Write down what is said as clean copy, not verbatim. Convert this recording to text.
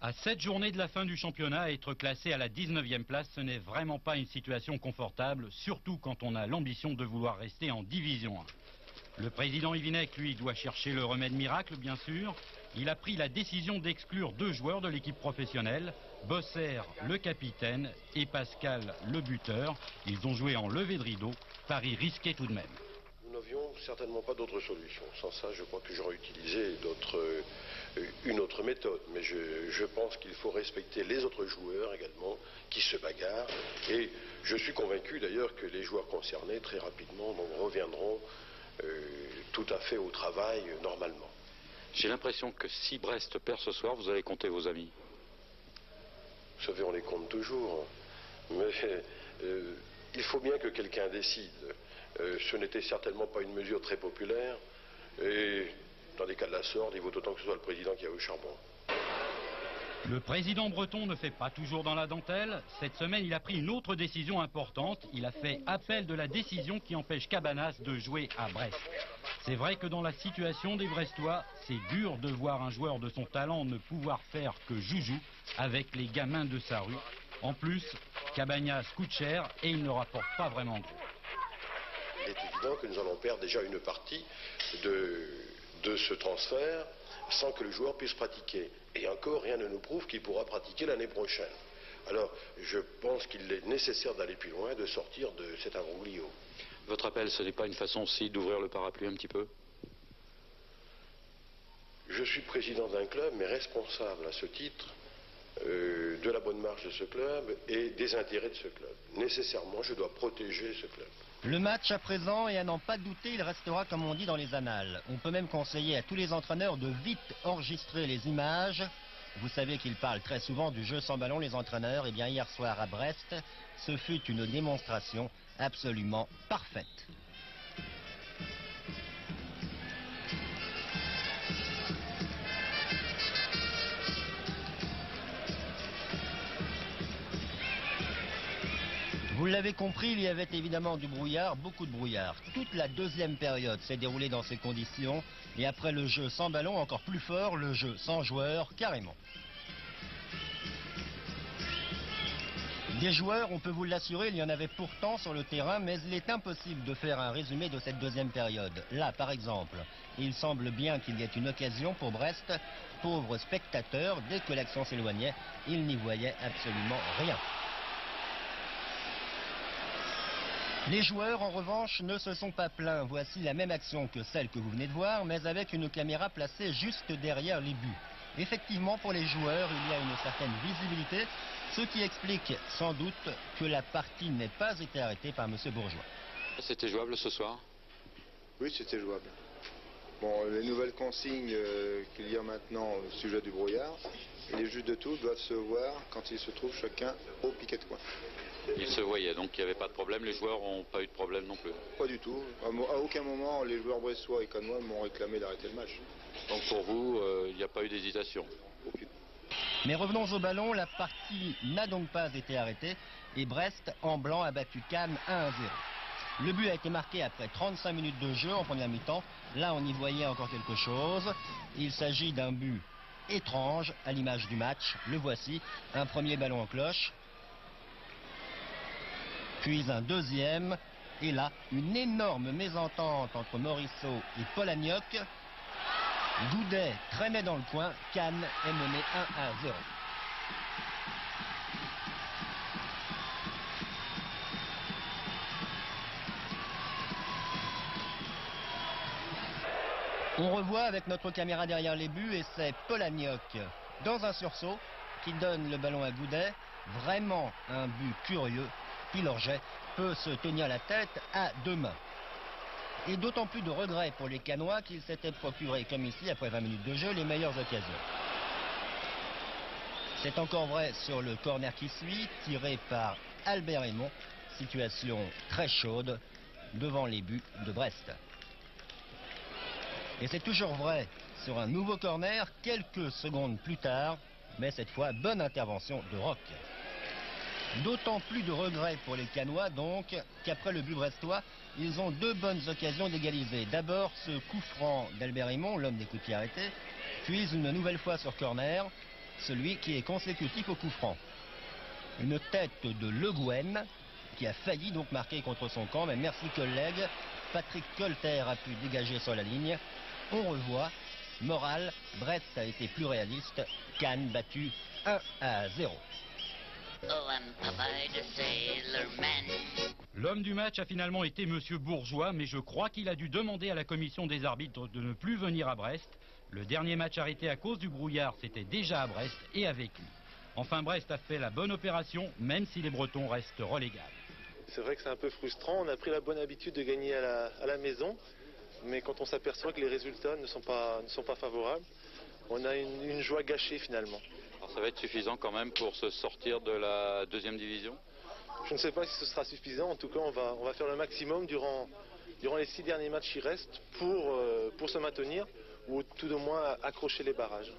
À 7 journées de la fin du championnat, être classé à la 19e place, ce n'est vraiment pas une situation confortable, surtout quand on a l'ambition de vouloir rester en Division 1. Le président Yvinec, lui, doit chercher le remède miracle, bien sûr. Il a pris la décision d'exclure 2 joueurs de l'équipe professionnelle, Bosser, le capitaine, et Pascal, le buteur. Ils ont joué en levée de rideau, pari risqué tout de même. Nous n'avions certainement pas d'autre solution. Sans ça, je crois que j'aurais utilisé une autre méthode. Mais je pense qu'il faut respecter les autres joueurs également qui se bagarrent. Et je suis convaincu d'ailleurs que les joueurs concernés, très rapidement, reviendront tout à fait au travail normalement. J'ai l'impression que si Brest perd ce soir, vous allez compter vos amis. Vous savez, on les compte toujours. Mais il faut bien que quelqu'un décide. Ce n'était certainement pas une mesure très populaire. Et dans les cas de la sorte, il vaut autant que ce soit le président qui a eu le charbon. Le président breton ne fait pas toujours dans la dentelle. Cette semaine, il a pris une autre décision importante. Il a fait appel de la décision qui empêche Cabanas de jouer à Brest. C'est vrai que dans la situation des Brestois, c'est dur de voir un joueur de son talent ne pouvoir faire que joujou avec les gamins de sa rue. En plus, Cabanas coûte cher et il ne rapporte pas vraiment gros. Il est évident que nous allons perdre déjà une partie de ce transfert sans que le joueur puisse pratiquer. Et encore, rien ne nous prouve qu'il pourra pratiquer l'année prochaine. Alors, je pense qu'il est nécessaire d'aller plus loin, de sortir de cet imbroglio. Votre appel, ce n'est pas une façon aussi d'ouvrir le parapluie un petit peu? Je suis président d'un club, mais responsable à ce titre de la bonne marche de ce club et des intérêts de ce club. Nécessairement, je dois protéger ce club. Le match à présent, et à n'en pas douter, il restera comme on dit dans les annales. On peut même conseiller à tous les entraîneurs de vite enregistrer les images. Vous savez qu'ils parlent très souvent du jeu sans ballon, les entraîneurs. Et bien hier soir à Brest, ce fut une démonstration absolument parfaite. Vous l'avez compris, il y avait évidemment du brouillard, beaucoup de brouillard. Toute la deuxième période s'est déroulée dans ces conditions. Et après le jeu sans ballon, encore plus fort, le jeu sans joueurs, carrément. Des joueurs, on peut vous l'assurer, il y en avait pourtant sur le terrain, mais il est impossible de faire un résumé de cette deuxième période. Là, par exemple, il semble bien qu'il y ait une occasion pour Brest. Pauvres spectateurs, dès que l'action s'éloignait, ils n'y voyaient absolument rien. Les joueurs, en revanche, ne se sont pas plaints. Voici la même action que celle que vous venez de voir, mais avec une caméra placée juste derrière les buts. Effectivement, pour les joueurs, il y a une certaine visibilité, ce qui explique sans doute que la partie n'ait pas été arrêtée par M. Bourgeois. C'était jouable ce soir? Oui, c'était jouable. Bon, les nouvelles consignes qu'il y a maintenant au sujet du brouillard, les juges de touche doivent se voir quand ils se trouvent chacun au piquet de coin. Ils se voyaient, donc il n'y avait pas de problème, les joueurs n'ont pas eu de problème non plus? Pas du tout. À aucun moment, les joueurs brestois et canois m'ont réclamé d'arrêter le match. Donc pour vous, il n'y a pas eu d'hésitation? Aucune. Mais revenons au ballon, la partie n'a donc pas été arrêtée et Brest, en blanc, a battu Cannes 1-0. Le but a été marqué après 35 minutes de jeu en première mi-temps. Là, on y voyait encore quelque chose. Il s'agit d'un but étrange à l'image du match. Le voici, un premier ballon en cloche. Puis un deuxième, et là, une énorme mésentente entre Morisseau et Polagnoc. Goudet traînait dans le coin, Cannes est mené 1-0. On revoit avec notre caméra derrière les buts et c'est Polagnoc dans un sursaut qui donne le ballon à Goudet. Vraiment un but curieux. Pilorget peut se tenir la tête à 2 mains. Et d'autant plus de regret pour les Canois qu'ils s'étaient procuré, comme ici, après 20 minutes de jeu, les meilleures occasions. C'est encore vrai sur le corner qui suit, tiré par Albert Raymond. Situation très chaude devant les buts de Brest. Et c'est toujours vrai sur un nouveau corner, quelques secondes plus tard, mais cette fois, bonne intervention de Roch. D'autant plus de regrets pour les Canois, donc, qu'après le but brestois, ils ont 2 bonnes occasions d'égaliser. D'abord, ce coup franc d'Albert Raymond, l'homme des coups de pied arrêtés, puis une nouvelle fois sur corner. celui qui est consécutif au coup franc. Une tête de Le Guen qui a failli donc marquer contre son camp, mais merci collègue, Patrick Colter a pu dégager sur la ligne. On revoit, morale, Brest a été plus réaliste, Cannes battu 1-0. L'homme du match a finalement été Monsieur Bourgeois, mais je crois qu'il a dû demander à la commission des arbitres de ne plus venir à Brest. Le dernier match arrêté à cause du brouillard, c'était déjà à Brest et avec lui. Enfin, Brest a fait la bonne opération, même si les Bretons restent relégables. C'est vrai que c'est un peu frustrant, on a pris la bonne habitude de gagner à la maison, mais quand on s'aperçoit que les résultats ne sont pas favorables, on a une joie gâchée finalement. Alors ça va être suffisant quand même pour se sortir de la deuxième division? Je ne sais pas si ce sera suffisant, en tout cas on va faire le maximum durant les 6 derniers matchs qui restent pour se maintenir ou tout au moins accrocher les barrages.